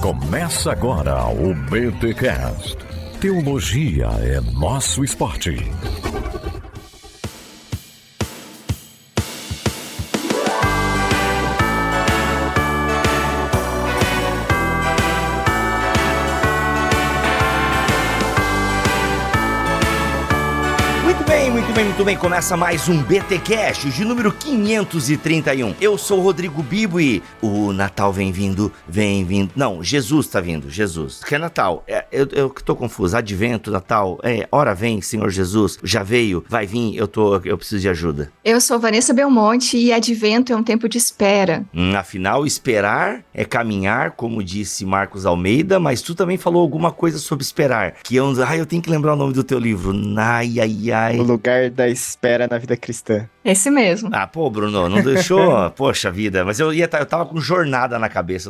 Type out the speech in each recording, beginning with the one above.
Começa agora o BTcast. Teologia é nosso esporte. Muito bem, começa mais um BTcast de número 531. Eu sou o Rodrigo Bibo e o Natal vem vindo. Não, Jesus tá vindo, Jesus. Que é Natal? Eu tô confuso. Advento, Natal, hora vem, Senhor Jesus, já veio, vai vir, eu preciso de ajuda. Eu sou Vanessa Belmonte e Advento é um tempo de espera. Afinal, esperar é caminhar, como disse Marcos Almeida, mas tu também falou alguma coisa sobre esperar, que eu tenho que lembrar o nome do teu livro. O lugar da espera na vida cristã. Esse mesmo. Ah, pô, Bruno, não deixou? Poxa vida, mas eu tava com jornada na cabeça,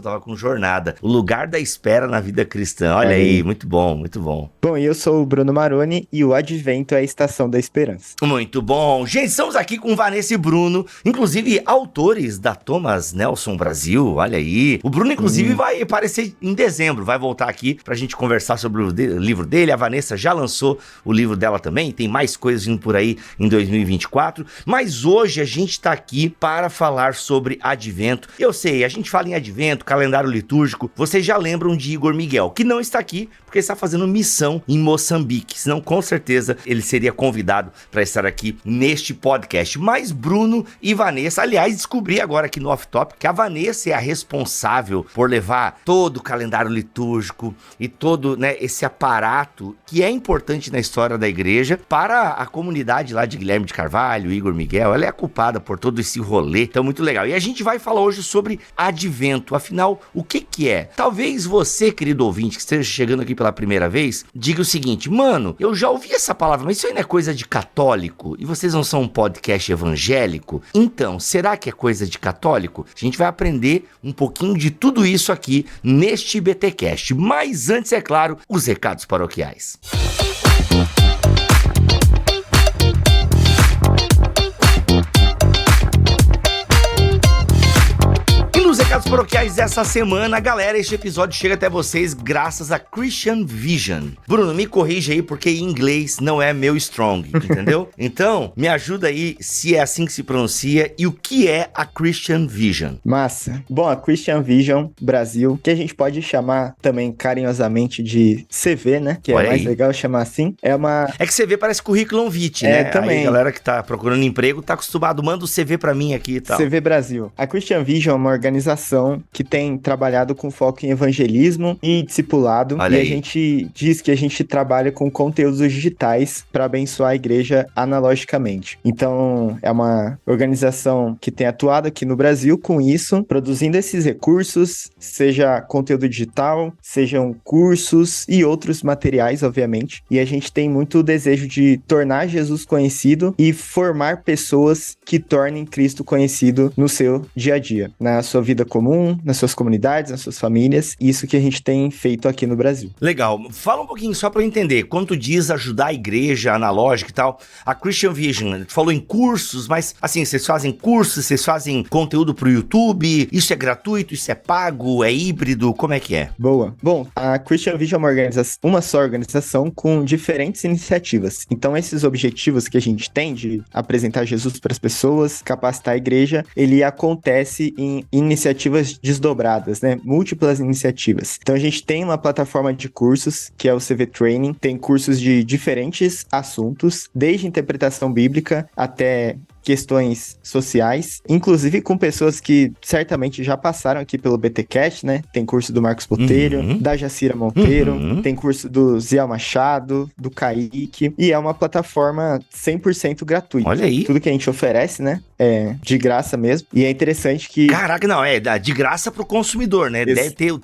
O lugar da espera na vida cristã. Olha aí, muito bom, muito bom. Bom, eu sou o Bruno Maroni e o Advento é a estação da esperança. Muito bom. Gente, estamos aqui com Vanessa e Bruno, inclusive autores da Thomas Nelson Brasil, olha aí. O Bruno, inclusive, vai aparecer em dezembro, vai voltar aqui pra gente conversar sobre o livro dele. A Vanessa já lançou o livro dela também, tem mais coisas vindo por aí em 2024, mas hoje a gente tá aqui para falar sobre Advento. Eu sei, a gente fala em Advento, calendário litúrgico, vocês já lembram de Igor Miguel, que não está aqui porque está fazendo missão em Moçambique, senão com certeza ele seria convidado para estar aqui neste podcast. Mas Bruno e Vanessa, aliás, descobri agora aqui no Off Top que a Vanessa é a responsável por levar todo o calendário litúrgico e todo, esse aparato que é importante na história da igreja para a comunidade lá de Guilherme de Carvalho, Igor Miguel. Ela é a culpada por todo esse rolê, então muito legal. E a gente vai falar hoje sobre Advento, afinal, o que é? Talvez você, querido ouvinte, que esteja chegando aqui pela primeira vez, diga o seguinte: mano, eu já ouvi essa palavra, mas isso aí não é coisa de católico? E vocês não são um podcast evangélico? Então, será que é coisa de católico? A gente vai aprender um pouquinho de tudo isso aqui neste BTcast. Mas antes, é claro, os recados paroquiais. Nos recados paroquiais dessa semana, galera, este episódio chega até vocês graças a Christian Vision. Bruno, me corrija aí, porque em inglês não é meu strong, entendeu? Então, me ajuda aí se é assim que se pronuncia e o que é a Christian Vision. Massa. Bom, a Christian Vision Brasil, que a gente pode chamar também carinhosamente de CV, né? Que é mais legal chamar assim. É que CV parece currículo vitae, né? Também. Aí a galera que tá procurando emprego tá acostumado, manda o CV pra mim aqui e tal. CV Brasil. A Christian Vision é uma organização que tem trabalhado com foco em evangelismo e discipulado. Olha e aí. A gente diz que a gente trabalha com conteúdos digitais para abençoar a igreja analogicamente. Então, é uma organização que tem atuado aqui no Brasil com isso, produzindo esses recursos, seja conteúdo digital, sejam cursos e outros materiais, obviamente. E a gente tem muito desejo de tornar Jesus conhecido e formar pessoas que tornem Cristo conhecido no seu dia a dia, na sua vida comum, nas suas comunidades, nas suas famílias. Isso que a gente tem feito aqui no Brasil. Legal. Fala um pouquinho só pra eu entender. Quando tu diz ajudar a igreja analógica e tal, a Christian Vision, tu falou em cursos, mas assim, vocês fazem cursos, vocês fazem conteúdo pro YouTube, isso é gratuito, isso é pago, é híbrido, como é que é? Boa. Bom, a Christian Vision é uma só organização com diferentes iniciativas. Então, esses objetivos que a gente tem de apresentar Jesus para as pessoas, capacitar a igreja, ele acontece em iniciativas desdobradas, né? Múltiplas iniciativas. Então, a gente tem uma plataforma de cursos, que é o CV Training, tem cursos de diferentes assuntos, desde interpretação bíblica até questões sociais, inclusive com pessoas que certamente já passaram aqui pelo BTcast, né? Tem curso do Marcos Botelho, da Jacira Monteiro, tem curso do Ziel Machado, do Kaique, e é uma plataforma 100% gratuita. Olha aí. Tudo que a gente oferece, né? É de graça mesmo, e é interessante que... Caraca, não, é de graça pro consumidor, né?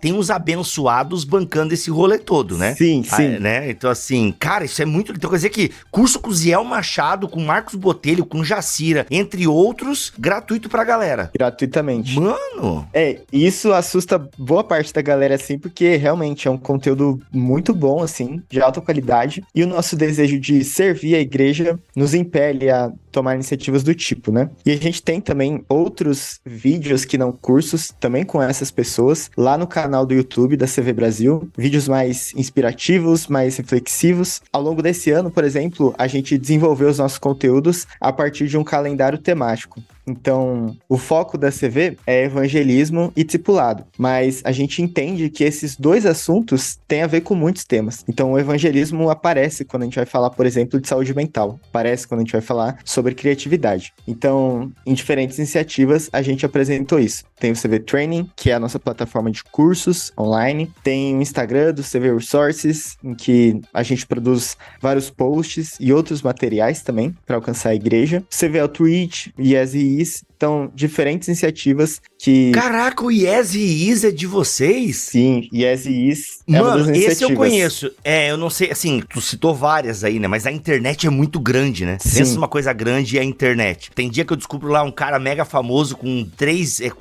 Tem uns abençoados bancando esse rolê todo, né? Sim, sim. Né? Então, assim, cara, isso é muito... Então, quer dizer que curso com Ziel Machado, com Marcos Botelho, com Jacira, entre outros, gratuito pra galera. Gratuitamente. Mano! Isso assusta boa parte da galera, assim, porque realmente é um conteúdo muito bom, assim, de alta qualidade, e o nosso desejo de servir a igreja nos impele a tomar iniciativas do tipo, né? E a gente tem também outros vídeos que não cursos, também com essas pessoas, lá no canal do YouTube da CV Brasil, vídeos mais inspirativos, mais reflexivos. Ao longo desse ano, por exemplo, a gente desenvolveu os nossos conteúdos a partir de um calendário temático. Então, o foco da CV é evangelismo e discipulado, mas a gente entende que esses dois assuntos têm a ver com muitos temas. Então, o evangelismo aparece quando a gente vai falar, por exemplo, de saúde mental, aparece quando a gente vai falar sobre criatividade. Então, em diferentes iniciativas, a gente apresentou isso. Tem o CV Training, que é a nossa plataforma de cursos online, tem o Instagram do CV Resources, em que a gente produz vários posts e outros materiais também para alcançar a igreja, CV Outreach, Yes e Is, então, diferentes iniciativas que... Caraca, o Yes e Is é de vocês? Sim, Yes e Is é uma das Mano, iniciativas. esse eu conheço. Eu não sei, assim, tu citou várias aí, né? Mas a internet é muito grande, né? Sim. Pensa numa coisa grande e a internet. Tem dia que eu descubro lá um cara mega famoso com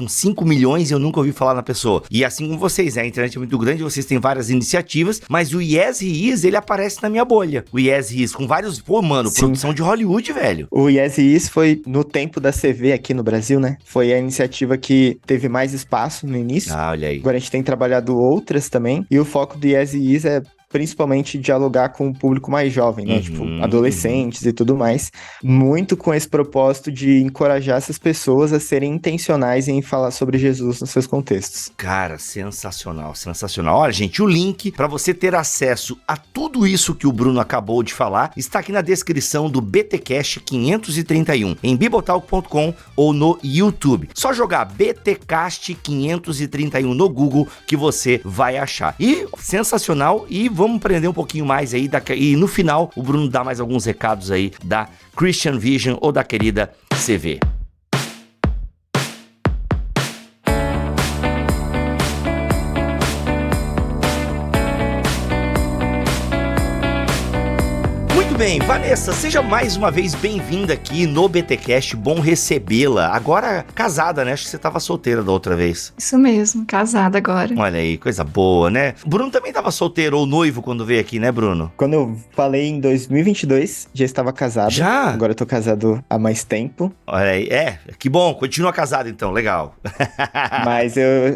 5 milhões e eu nunca ouvi falar na pessoa. E assim como vocês, né? A internet é muito grande, vocês têm várias iniciativas, mas o Yes e Is, ele aparece na minha bolha. O Yes e Is, com vários... Pô, mano, Sim. produção de Hollywood, velho. O Yes e Is foi no tempo da CV aqui no Brasil, né? Foi a iniciativa que teve mais espaço no início. Ah, olha aí. Agora a gente tem trabalhado outras também. E o foco do Yes e Is é principalmente dialogar com o público mais jovem, né? Tipo, adolescentes e tudo mais. Muito com esse propósito de encorajar essas pessoas a serem intencionais em falar sobre Jesus nos seus contextos. Cara, sensacional, sensacional. Olha, gente, o link para você ter acesso a tudo isso que o Bruno acabou de falar está aqui na descrição do BTcast 531, em bibotalk.com ou no YouTube. Só jogar BTcast 531 no Google que você vai achar. E sensacional, e vamos aprender um pouquinho mais aí, e no final o Bruno dá mais alguns recados aí da Christian Vision ou da querida CV. Bem, Vanessa, seja mais uma vez bem-vinda aqui no BTcast, bom recebê-la. Agora casada, né? Acho que você tava solteira da outra vez. Isso mesmo, casada agora. Olha aí, coisa boa, né? Bruno também tava solteiro ou noivo quando veio aqui, né, Bruno? Quando eu falei em 2022, já estava casado. Já? Agora eu tô casado há mais tempo. Olha aí, que bom, continua casado então, legal.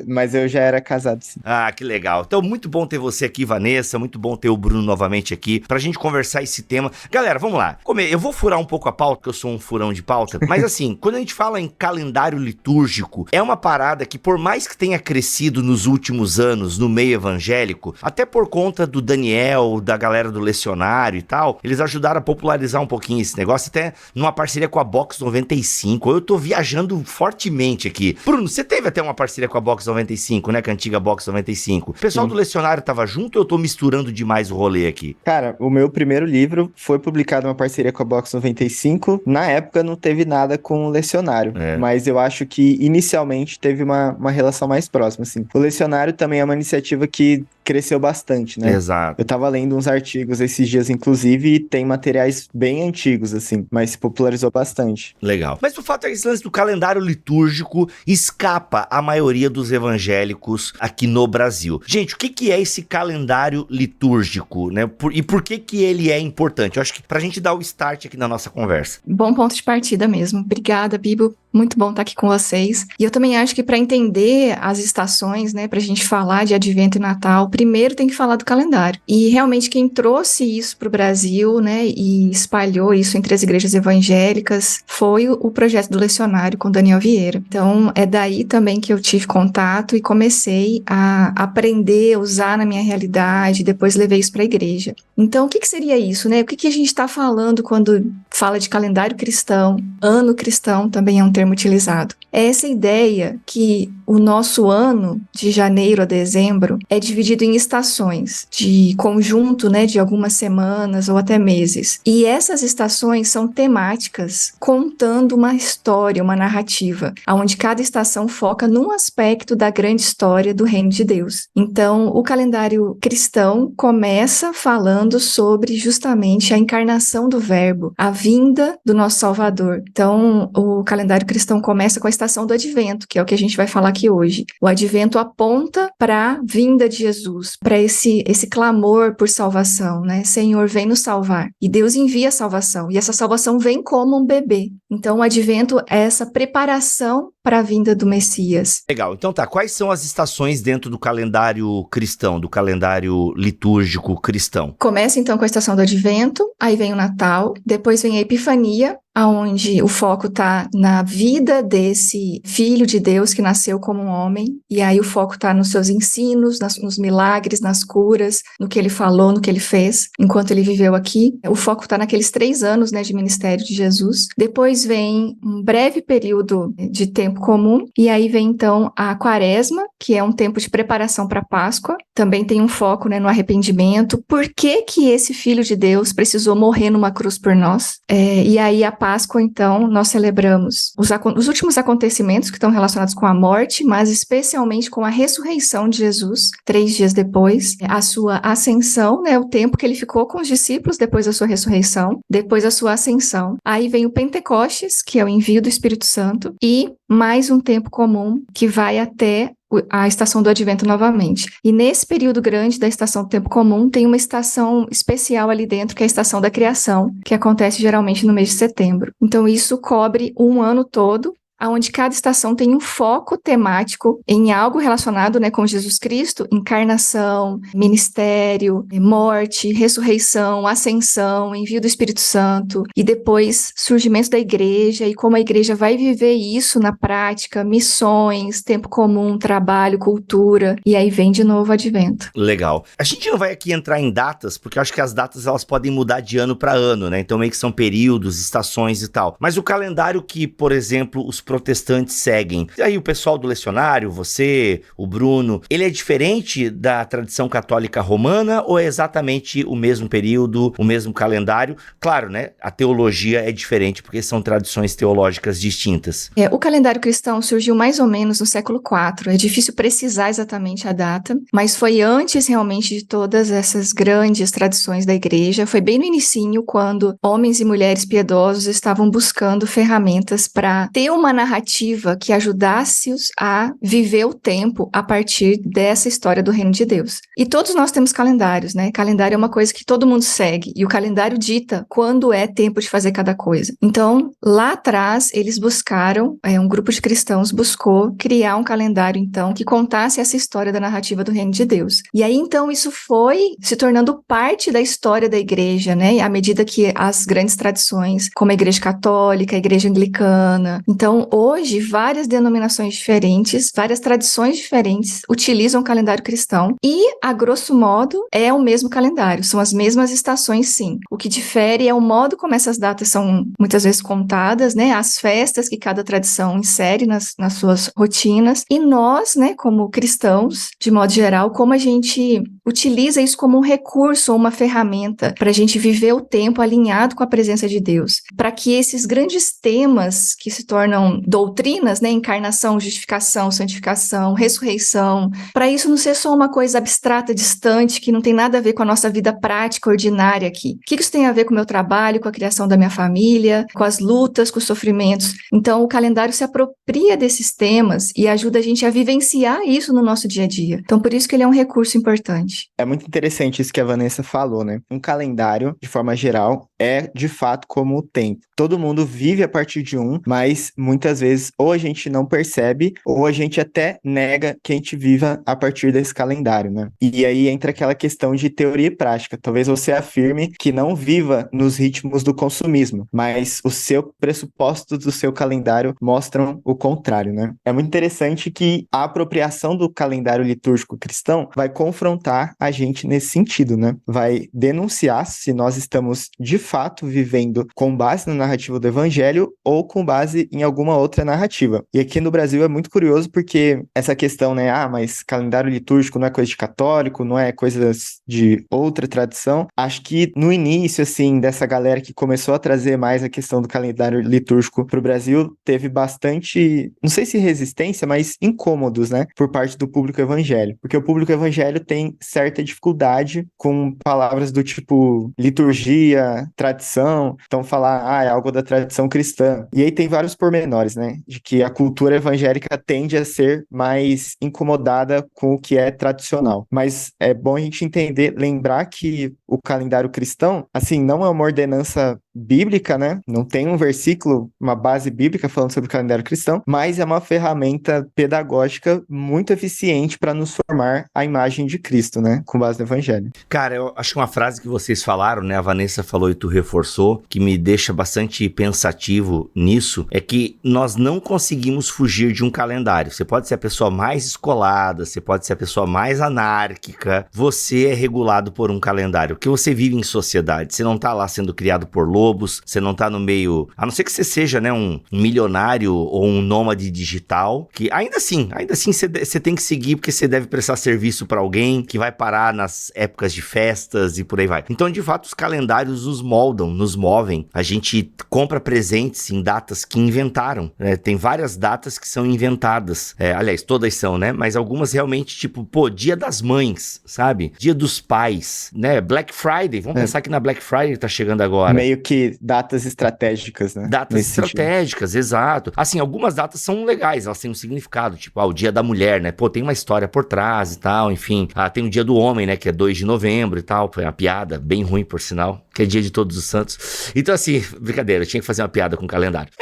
mas eu já era casado, sim. Ah, que legal. Então, muito bom ter você aqui, Vanessa, muito bom ter o Bruno novamente aqui, pra gente conversar esse tema. Galera, vamos lá. Eu vou furar um pouco a pauta, porque eu sou um furão de pauta, mas assim, quando a gente fala em calendário litúrgico, é uma parada que, por mais que tenha crescido nos últimos anos no meio evangélico, até por conta do Daniel, da galera do Lecionário e tal, eles ajudaram a popularizar um pouquinho esse negócio, até numa parceria com a Box 95. Eu tô viajando fortemente aqui. Bruno, você teve até uma parceria com a Box 95, né? Com a antiga Box 95. O pessoal do Lecionário tava junto ou eu tô misturando demais o rolê aqui? Cara, o meu primeiro livro foi publicado uma parceria com a Box 95. Na época não teve nada com o Lecionário, mas eu acho que inicialmente teve uma relação mais próxima, assim. O Lecionário também é uma iniciativa que cresceu bastante, né? Exato. Eu tava lendo uns artigos esses dias, inclusive, e tem materiais bem antigos, assim, mas se popularizou bastante. Legal. Mas o fato é que esse lance do calendário litúrgico escapa a maioria dos evangélicos aqui no Brasil. Gente, o que é esse calendário litúrgico, né? E por que ele é importante? Eu acho que pra gente dar o start aqui na nossa conversa. Bom ponto de partida mesmo. Obrigada, Bibo. Muito bom estar aqui com vocês. E eu também acho que para entender as estações, né, pra gente falar de Advento e Natal, primeiro tem que falar do calendário. E realmente quem trouxe isso pro Brasil, né, e espalhou isso entre as igrejas evangélicas foi o projeto do Lecionário com Daniel Vieira. Então, é daí também que eu tive contato e comecei a aprender, usar na minha realidade, depois levei isso para a igreja. Então, o que seria isso, né? O que a gente está falando quando fala de calendário cristão? Ano cristão também é um termo utilizado. É essa ideia que o nosso ano, de janeiro a dezembro, é dividido em estações, de conjunto, né, de algumas semanas ou até meses. E essas estações são temáticas, contando uma história, uma narrativa, onde cada estação foca num aspecto da grande história do reino de Deus. Então, o calendário cristão começa falando sobre justamente a encarnação do Verbo, a vinda do nosso Salvador. Então, o calendário cristão começa com a estação do advento, que é o que a gente vai falar aqui hoje. O advento aponta para a vinda de Jesus, para esse clamor por salvação, né? Senhor, vem nos salvar. E Deus envia a salvação, e essa salvação vem como um bebê. Então, o advento é essa preparação para a vinda do Messias. Legal. Então tá, quais são as estações dentro do calendário cristão, do calendário litúrgico cristão? Começa então com a estação do advento, aí vem o Natal, depois vem a Epifania, aonde o foco está na vida desse Filho de Deus que nasceu como um homem, e aí o foco está nos seus ensinos, nos milagres, nas curas, no que ele falou, no que ele fez, enquanto ele viveu aqui. O foco está naqueles 3 anos, né, de ministério de Jesus. Depois vem um breve período de tempo comum, e aí vem então a Quaresma, que é um tempo de preparação para a Páscoa. Também tem um foco, né, no arrependimento. Por que que esse Filho de Deus precisou morrer numa cruz por nós? E aí a Páscoa, então, nós celebramos os últimos acontecimentos que estão relacionados com a morte, mas especialmente com a ressurreição de Jesus, 3 dias depois, a sua ascensão, né, o tempo que ele ficou com os discípulos depois da sua ressurreição, depois a sua ascensão. Aí vem o Pentecostes, que é o envio do Espírito Santo, e mais um tempo comum que vai até a estação do advento novamente. E nesse período grande da estação do tempo comum, tem uma estação especial ali dentro, que é a estação da criação, que acontece geralmente no mês de setembro. Então isso cobre um ano todo, onde cada estação tem um foco temático em algo relacionado, né, com Jesus Cristo, encarnação, ministério, morte, ressurreição, ascensão, envio do Espírito Santo, e depois surgimento da igreja e como a igreja vai viver isso na prática, missões, tempo comum, trabalho, cultura, e aí vem de novo o advento. Legal. A gente não vai aqui entrar em datas, porque eu acho que as datas elas podem mudar de ano para ano, né? Então meio que são períodos, estações e tal. Mas o calendário que, por exemplo, os protestantes seguem. E aí o pessoal do lecionário, você, o Bruno, ele é diferente da tradição católica romana ou é exatamente o mesmo período, o mesmo calendário? Claro, né? A teologia é diferente porque são tradições teológicas distintas. O calendário cristão surgiu mais ou menos no século IV. É difícil precisar exatamente a data, mas foi antes realmente de todas essas grandes tradições da igreja. Foi bem no inicinho, quando homens e mulheres piedosos estavam buscando ferramentas para ter uma narrativa que ajudasse-os a viver o tempo a partir dessa história do reino de Deus. E todos nós temos calendários, né? Calendário é uma coisa que todo mundo segue, e o calendário dita quando é tempo de fazer cada coisa. Então, lá atrás, eles buscaram, um grupo de cristãos buscou criar um calendário, então, que contasse essa história da narrativa do reino de Deus. E aí, então, isso foi se tornando parte da história da igreja, né? À medida que as grandes tradições, como a igreja católica, a igreja anglicana, então, hoje, várias denominações diferentes, várias tradições diferentes utilizam o calendário cristão e, a grosso modo, é o mesmo calendário, são as mesmas estações, sim. O que difere é o modo como essas datas são muitas vezes contadas, né, as festas que cada tradição insere nas suas rotinas, e nós, né, como cristãos, de modo geral, como a gente utiliza isso como um recurso ou uma ferramenta para a gente viver o tempo alinhado com a presença de Deus, para que esses grandes temas que se tornam doutrinas, né, encarnação, justificação, santificação, ressurreição, para isso não ser só uma coisa abstrata, distante, que não tem nada a ver com a nossa vida prática, ordinária aqui. O que isso tem a ver com o meu trabalho, com a criação da minha família, com as lutas, com os sofrimentos? Então, o calendário se apropria desses temas e ajuda a gente a vivenciar isso no nosso dia a dia. Então, por isso que ele é um recurso importante. É muito interessante isso que a Vanessa falou, né? Um calendário, de forma geral, é de fato como o tempo. Todo mundo vive a partir de um, mas muitas vezes ou a gente não percebe, ou a gente até nega que a gente viva a partir desse calendário, né? E aí entra aquela questão de teoria e prática. Talvez você afirme que não viva nos ritmos do consumismo, mas o seu pressuposto do seu calendário mostram o contrário, né? É muito interessante que a apropriação do calendário litúrgico cristão vai confrontar a gente nesse sentido, né? Vai denunciar se nós estamos de fato vivendo com base na narrativa do evangelho ou com base em alguma outra narrativa. E aqui no Brasil é muito curioso porque essa questão, né, mas calendário litúrgico não é coisa de católico, não é coisa de outra tradição. Acho que no início, assim, dessa galera que começou a trazer mais a questão do calendário litúrgico para o Brasil, teve bastante, não sei se resistência, mas incômodos, né, por parte do público evangélico. Porque o público evangélico tem certa dificuldade com palavras do tipo liturgia, tradição, então falar, é algo da tradição cristã. E aí tem vários pormenores, né? De que a cultura evangélica tende a ser mais incomodada com o que é tradicional. Mas é bom a gente entender, lembrar que o calendário cristão, assim, não é uma ordenança bíblica, né? Não tem um versículo, uma base bíblica falando sobre o calendário cristão, mas é uma ferramenta pedagógica muito eficiente para nos formar a imagem de Cristo, né? Com base no Evangelho. Cara, eu acho que uma frase que vocês falaram, né? A Vanessa falou e tu reforçou, que me deixa bastante pensativo nisso, é que nós não conseguimos fugir de um calendário. Você pode ser a pessoa mais descolada, você pode ser a pessoa mais anárquica, você é regulado por um calendário, porque você vive em sociedade, você não tá lá sendo criado por lobos, você não tá no meio, a não ser que você seja, né, um milionário ou um nômade digital, que ainda assim você tem que seguir, porque você deve prestar serviço para alguém que vai parar nas épocas de festas e por aí vai. Então, de fato, os calendários nos moldam, nos movem. A gente compra presentes em datas que inventaram, né? Tem várias datas que são inventadas. Aliás, todas são, né? Mas algumas realmente, tipo, Dia das Mães, sabe? Dia dos Pais, né? Black Friday. Vamos pensar que na Black Friday tá chegando agora. Meio que datas estratégicas, né? Datas estratégicas, exato. Assim, algumas datas são legais, elas têm um significado, tipo, o Dia da Mulher, né? Tem uma história por trás e tal, enfim. Tem o Dia do Homem, né? Que é 2 de novembro e tal. Foi uma piada bem ruim, por sinal, que é Dia de Todos os Santos. Então, assim, brincadeira, eu tinha que fazer uma piada com o calendário.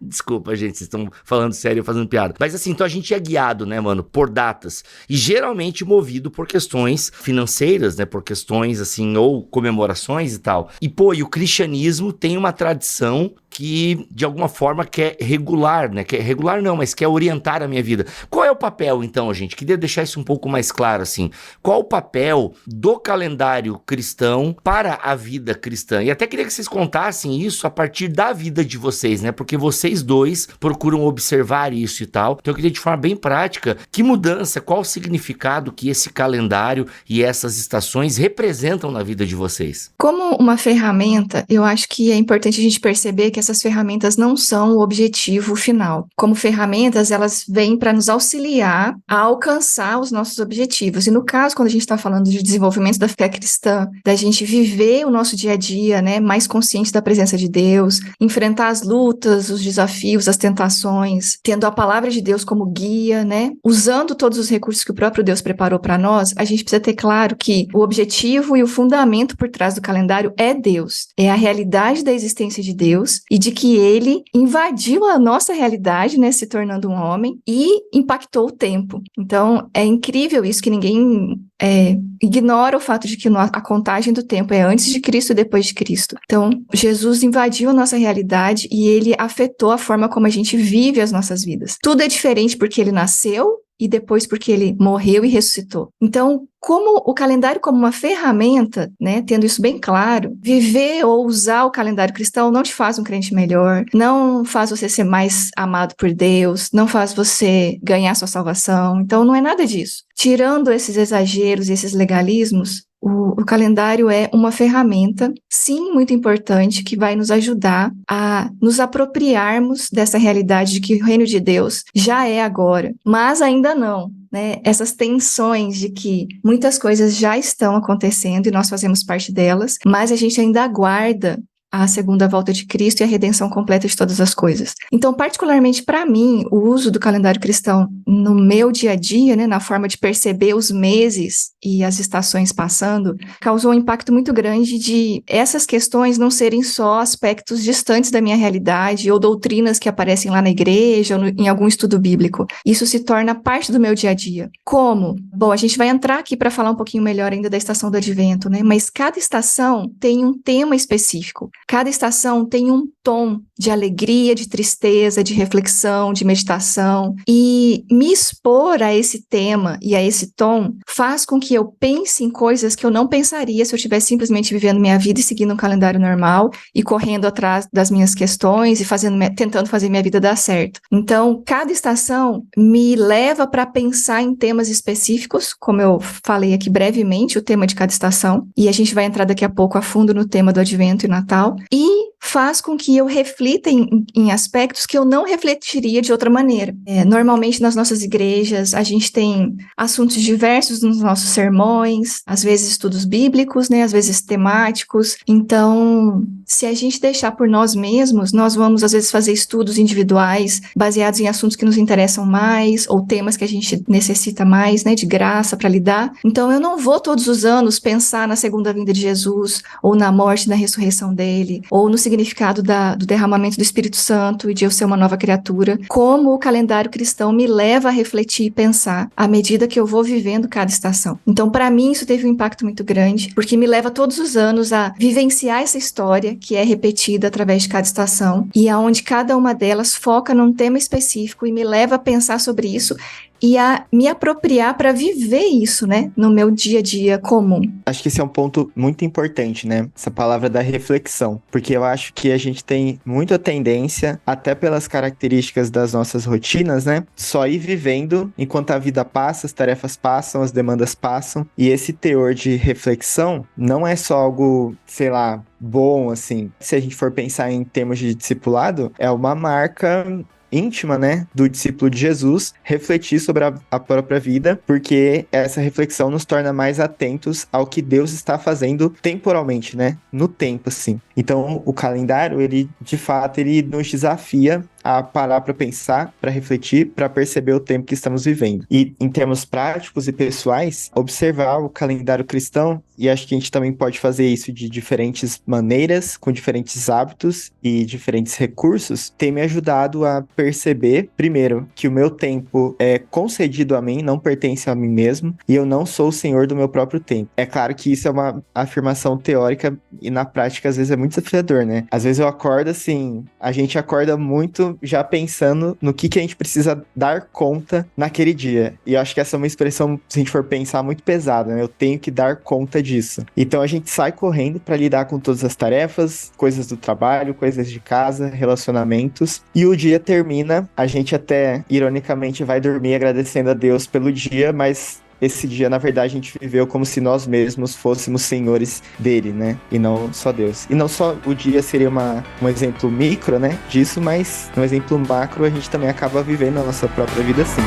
Desculpa, gente, vocês estão falando sério, fazendo piada. Mas assim, então a gente é guiado, né, mano, por datas. E geralmente movido por questões financeiras, né, por questões, assim, ou comemorações e tal. E o cristianismo tem uma tradição que, de alguma forma, quer regular, né? Regular não, mas quer orientar a minha vida. Qual é o papel, então, gente? Queria deixar isso um pouco mais claro, assim. Qual o papel do calendário cristão para a vida cristã? E até queria que vocês contassem isso a partir da vida de vocês, né? Porque vocês dois procuram observar isso e tal. Então eu queria de forma bem prática, que mudança, qual o significado que esse calendário e essas estações representam na vida de vocês? Como uma ferramenta, eu acho que é importante a gente perceber que essas ferramentas não são o objetivo final. Como ferramentas, elas vêm para nos auxiliar a alcançar os nossos objetivos. E no caso, quando a gente está falando de desenvolvimento da fé cristã, da gente viver o nosso dia a dia, né, mais consciente da presença de Deus, enfrentar as lutas, os desafios, as tentações, tendo a palavra de Deus como guia, né, usando todos os recursos que o próprio Deus preparou para nós, a gente precisa ter claro que o objetivo e o fundamento por trás do calendário é Deus. É a realidade da existência de Deus e de que ele invadiu a nossa realidade, né, se tornando um homem e impactou o tempo. Então, é incrível isso, que ninguém ignora o fato de que a contagem do tempo é antes de Cristo e depois de Cristo. Então, Jesus invadiu a nossa realidade e ele afetou a forma como a gente vive as nossas vidas. Tudo é diferente porque ele nasceu e depois porque ele morreu e ressuscitou. Então, como o calendário como uma ferramenta, né, tendo isso bem claro, viver ou usar o calendário cristão não te faz um crente melhor, não faz você ser mais amado por Deus, não faz você ganhar sua salvação. Então, não é nada disso. Tirando esses exageros, esses legalismos, o calendário é uma ferramenta, sim, muito importante, que vai nos ajudar a nos apropriarmos dessa realidade de que o reino de Deus já é agora, mas ainda não. Né? Essas tensões de que muitas coisas já estão acontecendo e nós fazemos parte delas, mas a gente ainda aguarda a segunda volta de Cristo e a redenção completa de todas as coisas. Então, particularmente para mim, o uso do calendário cristão no meu dia a dia, né, na forma de perceber os meses e as estações passando, causou um impacto muito grande de essas questões não serem só aspectos distantes da minha realidade ou doutrinas que aparecem lá na igreja ou em algum estudo bíblico. Isso se torna parte do meu dia a dia. Como? Bom, a gente vai entrar aqui para falar um pouquinho melhor ainda da estação do Advento, né? Mas cada estação tem um tema específico. Cada estação tem um tom de alegria, de tristeza, de reflexão, de meditação. E me expor a esse tema e a esse tom faz com que eu pense em coisas que eu não pensaria se eu estivesse simplesmente vivendo minha vida e seguindo um calendário normal e correndo atrás das minhas questões e tentando fazer minha vida dar certo. Então, cada estação me leva para pensar em temas específicos, como eu falei aqui brevemente, o tema de cada estação, e a gente vai entrar daqui a pouco a fundo no tema do Advento e Natal. espiritual. E faz com que eu reflita em aspectos que eu não refletiria de outra maneira. Normalmente nas nossas igrejas a gente tem assuntos diversos nos nossos sermões, às vezes estudos bíblicos, né, às vezes temáticos. Então, se a gente deixar por nós mesmos, nós vamos às vezes fazer estudos individuais baseados em assuntos que nos interessam mais ou temas que a gente necessita mais, né, de graça para lidar. Então, eu não vou todos os anos pensar na segunda vinda de Jesus ou na morte e na ressurreição dele, ou no significado do derramamento do Espírito Santo e de eu ser uma nova criatura, como o calendário cristão me leva a refletir e pensar à medida que eu vou vivendo cada estação. Então, para mim, isso teve um impacto muito grande, porque me leva todos os anos a vivenciar essa história que é repetida através de cada estação e aonde cada uma delas foca num tema específico e me leva a pensar sobre isso e a me apropriar para viver isso, né, no meu dia a dia comum. Acho que esse é um ponto muito importante, né? Essa palavra da reflexão. Porque eu acho que a gente tem muita tendência, até pelas características das nossas rotinas, né? Só ir vivendo enquanto a vida passa, as tarefas passam, as demandas passam. E esse teor de reflexão não é só algo, sei lá, bom, assim. Se a gente for pensar em termos de discipulado, é uma marca íntima, né, do discípulo de Jesus, refletir sobre a própria vida, porque essa reflexão nos torna mais atentos ao que Deus está fazendo temporalmente, né, no tempo, assim. Então, o calendário, ele, de fato, ele nos desafia a parar para pensar, para refletir, para perceber o tempo que estamos vivendo. E em termos práticos e pessoais, observar o calendário cristão, e acho que a gente também pode fazer isso de diferentes maneiras, com diferentes hábitos e diferentes recursos, tem me ajudado a perceber, primeiro, que o meu tempo é concedido a mim, não pertence a mim mesmo, e eu não sou o senhor do meu próprio tempo. É claro que isso é uma afirmação teórica e na prática às vezes é muito desafiador, né? Às vezes eu acordo assim, a gente acorda muito já pensando no que a gente precisa dar conta naquele dia. E eu acho que essa é uma expressão, se a gente for pensar, muito pesada, né? Eu tenho que dar conta disso. Então a gente sai correndo para lidar com todas as tarefas, coisas do trabalho, coisas de casa, relacionamentos. E o dia termina, a gente até, ironicamente, vai dormir agradecendo a Deus pelo dia, mas esse dia, na verdade, a gente viveu como se nós mesmos fôssemos senhores dele, né? E não só Deus. E não só o dia seria um exemplo micro, né? Disso, mas um exemplo macro, a gente também acaba vivendo a nossa própria vida assim.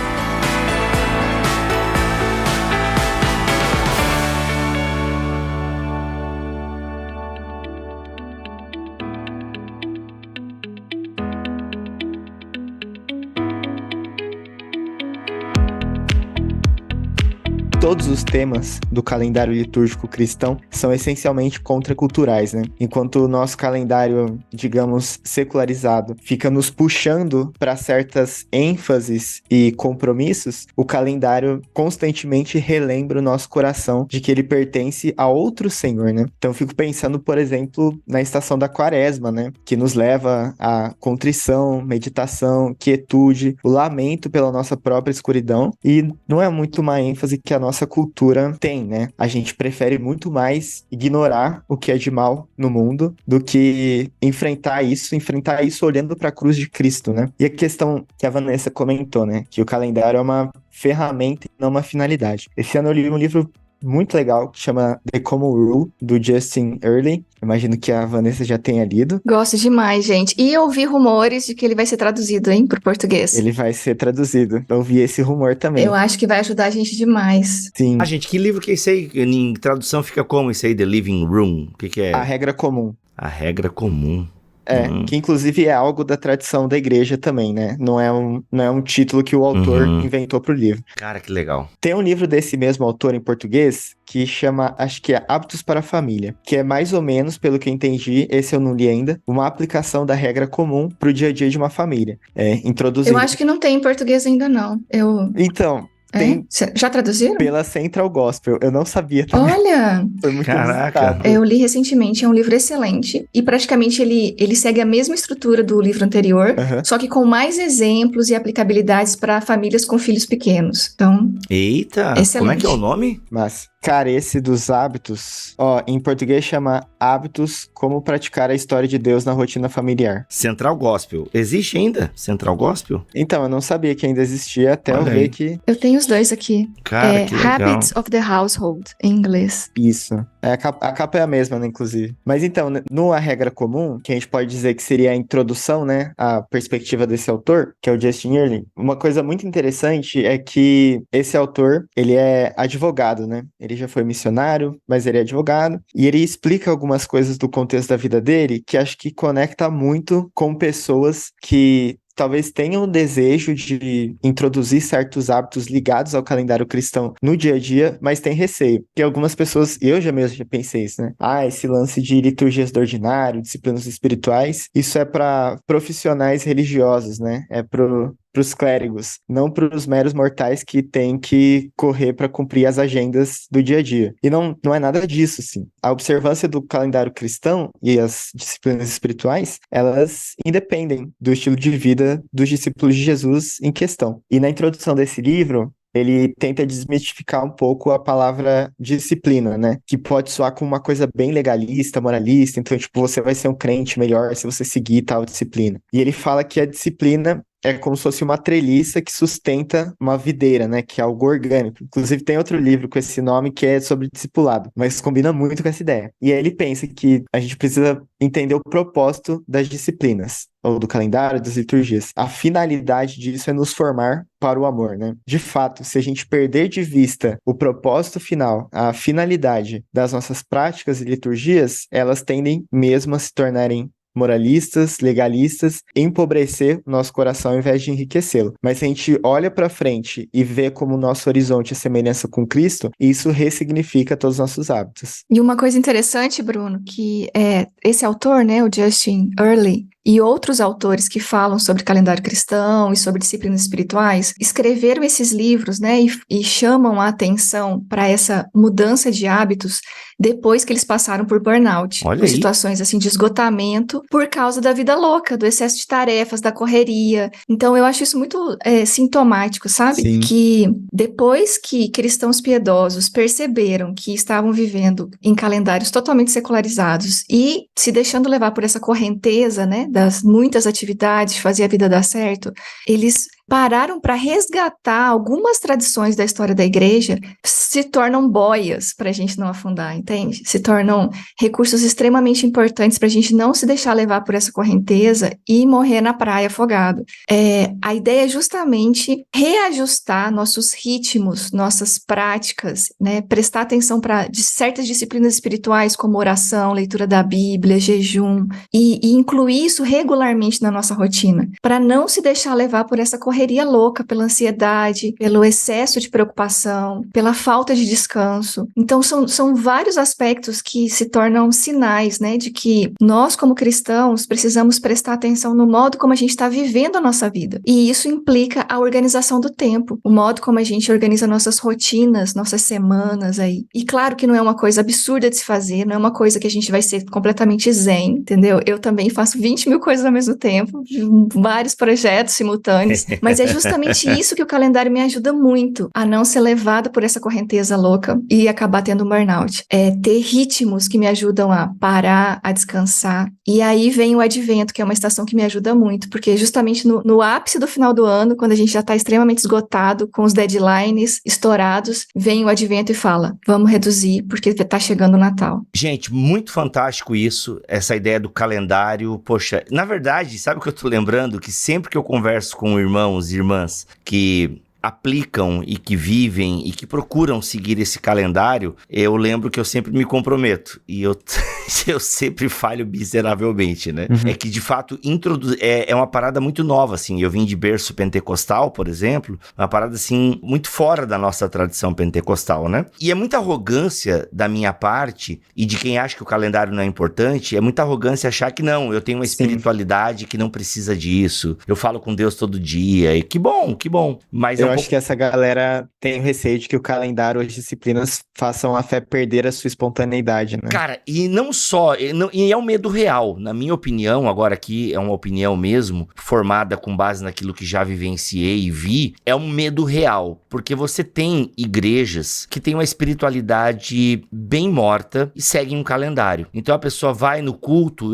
Todos os temas do calendário litúrgico cristão são essencialmente contraculturais, né? Enquanto o nosso calendário, digamos, secularizado, fica nos puxando para certas ênfases e compromissos, o calendário constantemente relembra o nosso coração de que ele pertence a outro Senhor, né? Então eu fico pensando, por exemplo, na estação da Quaresma, né? Que nos leva à contrição, meditação, quietude, o lamento pela nossa própria escuridão, e não é muito uma ênfase que a nossa cultura tem, né? A gente prefere muito mais ignorar o que é de mal no mundo do que enfrentar isso olhando para a cruz de Cristo, né? E a questão que a Vanessa comentou, né? Que o calendário é uma ferramenta e não uma finalidade. Esse ano eu li um livro muito legal que chama The Common Rule, do Justin Earley. Imagino que a Vanessa já tenha lido. Gosto demais, gente. E eu ouvi rumores de que ele vai ser traduzido, hein, pro português. Ele vai ser traduzido. Eu ouvi esse rumor também. Eu acho que vai ajudar a gente demais. Sim. Ah, gente, que livro que é esse aí? Em tradução fica como esse aí, The Living Room? O que é? A Regra Comum. A Regra Comum. Que inclusive é algo da tradição da igreja também, né? Não é um título que o autor inventou pro livro. Cara, que legal. Tem um livro desse mesmo autor em português que chama, acho que é Hábitos para a Família, que é mais ou menos, pelo que eu entendi, esse eu não li ainda, uma aplicação da regra comum pro dia a dia de uma família. Introduzindo. Eu acho que não tem em português ainda, não. Então... Tem Já traduziram? Pela Central Gospel. Eu não sabia também. Olha! Foi muito Caraca! inusitado. Eu li recentemente, é um livro excelente. E praticamente ele segue a mesma estrutura do livro anterior, só que com mais exemplos e aplicabilidades para famílias com filhos pequenos. Então, Eita! excelente. Como é que é o nome? Mas, Cara, esse dos hábitos, ó, em português chama Hábitos, como praticar a história de Deus na rotina familiar. Central Gospel. Existe ainda? Central Gospel? Então, eu não sabia que ainda existia, até eu Olha ver aí. que... Eu tenho os dois aqui. Cara, que legal. Habits of the Household, em inglês. Isso. A capa é a mesma, né, inclusive. Mas então, no A Regra Comum, que a gente pode dizer que seria a introdução, né, à perspectiva desse autor, que é o Justin Earley, uma coisa muito interessante é que esse autor, ele é advogado, né? Ele já foi missionário, mas ele é advogado, e ele explica algumas coisas do contexto da vida dele que acho que conecta muito com pessoas que talvez tenham o desejo de introduzir certos hábitos ligados ao calendário cristão no dia a dia, mas tem receio. Porque algumas pessoas, eu já mesmo já pensei isso, né? Esse lance de liturgias do ordinário, disciplinas espirituais, isso é para profissionais religiosos, né? É pros clérigos, não pros meros mortais que têm que correr para cumprir as agendas do dia a dia. E não é nada disso, sim. A observância do calendário cristão e as disciplinas espirituais, elas independem do estilo de vida dos discípulos de Jesus em questão. E na introdução desse livro, ele tenta desmistificar um pouco a palavra disciplina, né? Que pode soar como uma coisa bem legalista, moralista. Então, tipo, você vai ser um crente melhor se você seguir tal disciplina. E ele fala que a disciplina é como se fosse uma treliça que sustenta uma videira, né? Que é algo orgânico. Inclusive, tem outro livro com esse nome que é sobre discipulado, mas combina muito com essa ideia. E aí ele pensa que a gente precisa entender o propósito das disciplinas, ou do calendário, das liturgias. A finalidade disso é nos formar para o amor, né? De fato, se a gente perder de vista o propósito final, a finalidade das nossas práticas e liturgias, elas tendem mesmo a se tornarem moralistas, legalistas, empobrecer o nosso coração ao invés de enriquecê-lo. Mas se a gente olha para frente e vê como o nosso horizonte é semelhança com Cristo, isso ressignifica todos os nossos hábitos. E uma coisa interessante, Bruno, que esse autor, né, o Justin Earley, e outros autores que falam sobre calendário cristão e sobre disciplinas espirituais, escreveram esses livros, né, e chamam a atenção para essa mudança de hábitos depois que eles passaram por burnout, Olha por aí. situações assim de esgotamento por causa da vida louca, do excesso de tarefas, da correria. Então eu acho isso muito sintomático, sabe? Sim. Que depois que cristãos piedosos perceberam que estavam vivendo em calendários totalmente secularizados e se deixando levar por essa correnteza, né, das muitas atividades, de fazer a vida dar certo, eles pararam para resgatar algumas tradições da história da igreja, se tornam boias para a gente não afundar, entende? Se tornam recursos extremamente importantes para a gente não se deixar levar por essa correnteza e morrer na praia afogado. A ideia é justamente reajustar nossos ritmos, nossas práticas, né? Prestar atenção para certas disciplinas espirituais como oração, leitura da Bíblia, jejum, e incluir isso regularmente na nossa rotina, para não se deixar levar por essa correnteza louca, pela ansiedade, pelo excesso de preocupação, pela falta de descanso. Então, são vários aspectos que se tornam sinais, né, de que nós, como cristãos, precisamos prestar atenção no modo como a gente está vivendo a nossa vida. E isso implica a organização do tempo, o modo como a gente organiza nossas rotinas, nossas semanas aí. E claro que não é uma coisa absurda de se fazer, não é uma coisa que a gente vai ser completamente zen, entendeu? Eu também faço 20 mil coisas ao mesmo tempo, vários projetos simultâneos, mas é justamente isso que o calendário me ajuda muito, a não ser levada por essa correnteza louca e acabar tendo um burnout. Ter ritmos que me ajudam a parar, a descansar. E aí vem o advento, que é uma estação que me ajuda muito, porque justamente no ápice do final do ano, quando a gente já está extremamente esgotado, com os deadlines estourados, vem o advento e fala, vamos reduzir, porque está chegando o Natal. Gente, muito fantástico isso, essa ideia do calendário. Poxa, na verdade, sabe o que eu tô lembrando? Que sempre que eu converso com irmãos e irmãs que aplicam e que vivem e que procuram seguir esse calendário, eu lembro que eu sempre me comprometo e eu sempre falho miseravelmente, né? É que de fato é uma parada muito nova, assim. Eu vim de berço pentecostal, por exemplo, uma parada assim muito fora da nossa tradição pentecostal, né? E é muita arrogância da minha parte e de quem acha que o calendário não é importante, é muita arrogância achar que não, eu tenho uma espiritualidade que não precisa disso, eu falo com Deus todo dia e que bom, mas Eu acho que essa galera tem o receio de que o calendário ou as disciplinas façam a fé perder a sua espontaneidade, né? Cara, e não só, e é um medo real, na minha opinião, agora aqui é uma opinião mesmo, formada com base naquilo que já vivenciei e vi, é um medo real, porque você tem igrejas que têm uma espiritualidade bem morta e seguem um calendário. Então a pessoa vai no culto,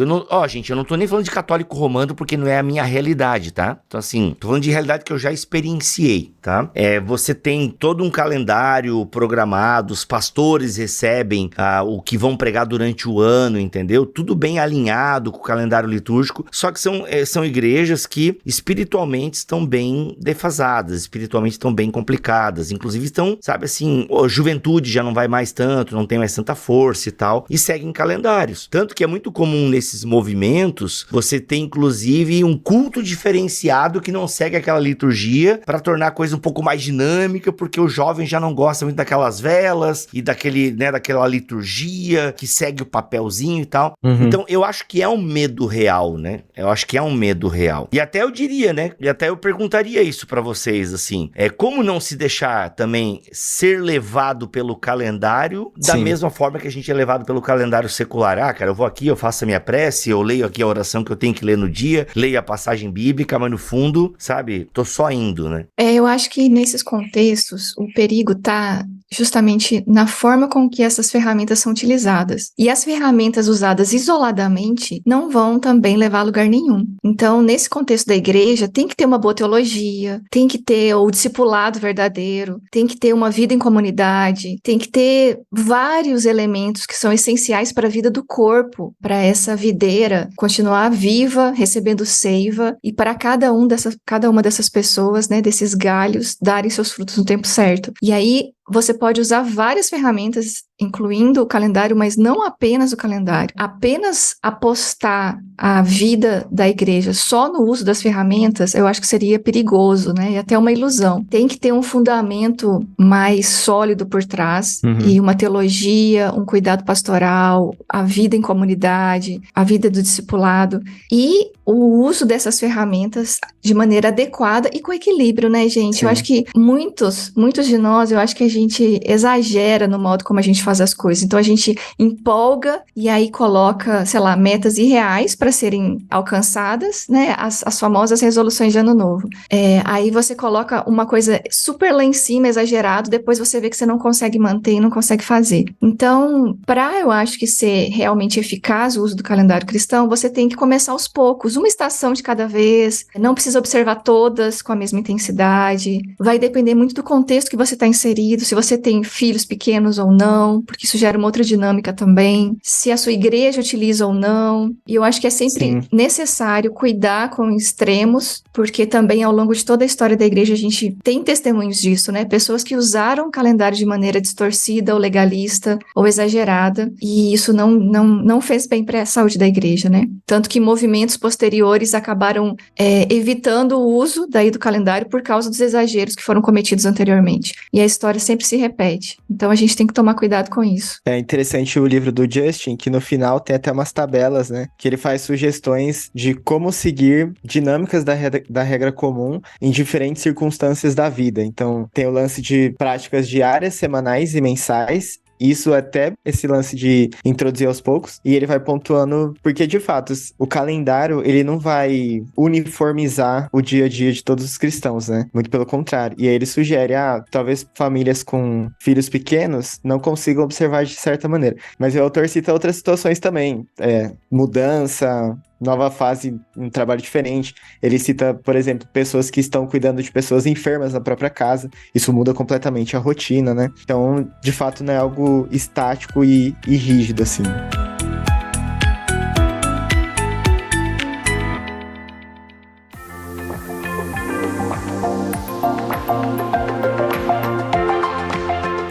gente, eu não tô nem falando de católico romano porque não é a minha realidade, tá? Então assim, tô falando de realidade que eu já experienciei, tá? Você tem todo um calendário programado, os pastores recebem o que vão pregar durante o ano, entendeu? Tudo bem alinhado com o calendário litúrgico, só que são igrejas que espiritualmente estão bem defasadas, espiritualmente estão bem complicadas, inclusive estão, sabe assim, a juventude já não vai mais tanto, não tem mais tanta força e tal, e seguem calendários. Tanto que é muito comum nesses movimentos, você tem inclusive um culto diferenciado que não segue aquela liturgia para tornar a coisa um pouco mais dinâmica, porque o jovem já não gosta muito daquelas velas e daquela liturgia que segue o papelzinho e tal. Então eu acho que é um medo real, né? Eu acho que é um medo real. E até eu diria, né? E até eu perguntaria isso pra vocês, assim, como não se deixar também ser levado pelo calendário da mesma forma que a gente é levado pelo calendário secular. Cara, eu vou aqui, eu faço a minha prece, eu leio aqui a oração que eu tenho que ler no dia, leio a passagem bíblica, mas no fundo, sabe, tô só indo, né? Eu acho que nesses contextos, o perigo tá justamente na forma com que essas ferramentas são utilizadas. E as ferramentas usadas isoladamente não vão também levar a lugar nenhum. Então, nesse contexto da igreja, tem que ter uma boa teologia, tem que ter o discipulado verdadeiro, tem que ter uma vida em comunidade, tem que ter vários elementos que são essenciais para a vida do corpo, para essa videira continuar viva, recebendo seiva, e para cada uma dessas pessoas, né, desses galhos, darem seus frutos no tempo certo. E aí, você pode usar várias ferramentas, incluindo o calendário, mas não apenas o calendário. Apenas apostar a vida da igreja só no uso das ferramentas, eu acho que seria perigoso, né? E até uma ilusão. Tem que ter um fundamento mais sólido por trás, e uma teologia, um cuidado pastoral, a vida em comunidade, a vida do discipulado, e o uso dessas ferramentas de maneira adequada e com equilíbrio, né, gente? Sim. Eu acho que muitos de nós, eu acho que a gente exagera no modo como a gente faz as coisas. Então, a gente empolga e aí coloca, sei lá, metas irreais para serem alcançadas, né? As famosas resoluções de ano novo. Aí você coloca uma coisa super lá em cima, exagerado, depois você vê que você não consegue manter e não consegue fazer. Então, eu acho que ser realmente eficaz o uso do calendário cristão, você tem que começar aos poucos, uma estação de cada vez, não precisa observar todas com a mesma intensidade, vai depender muito do contexto que você está inserido, se você tem filhos pequenos ou não, porque isso gera uma outra dinâmica também, se a sua igreja utiliza ou não, e eu acho que é sempre necessário cuidar com extremos, porque também ao longo de toda a história da igreja a gente tem testemunhos disso, né? Pessoas que usaram o calendário de maneira distorcida ou legalista ou exagerada, e isso não fez bem para a saúde da igreja, né? Tanto que movimentos posteriores acabaram evitando o uso daí do calendário por causa dos exageros que foram cometidos anteriormente. E a história sempre se repete. Então a gente tem que tomar cuidado com isso. É interessante o livro do Justin, que no final tem até umas tabelas, né? Que ele faz sugestões de como seguir dinâmicas da regra comum em diferentes circunstâncias da vida. Então, tem o lance de práticas diárias, semanais e mensais. Isso até esse lance de introduzir aos poucos, e ele vai pontuando, porque de fato, o calendário, ele não vai uniformizar o dia a dia de todos os cristãos, né? Muito pelo contrário. E aí ele sugere, talvez famílias com filhos pequenos não consigam observar de certa maneira. Mas o autor cita outras situações também, mudança, nova fase, um trabalho diferente. Ele cita, por exemplo, pessoas que estão cuidando de pessoas enfermas na própria casa. Isso muda completamente a rotina, né? Então, de fato, não é algo estático e rígido, assim.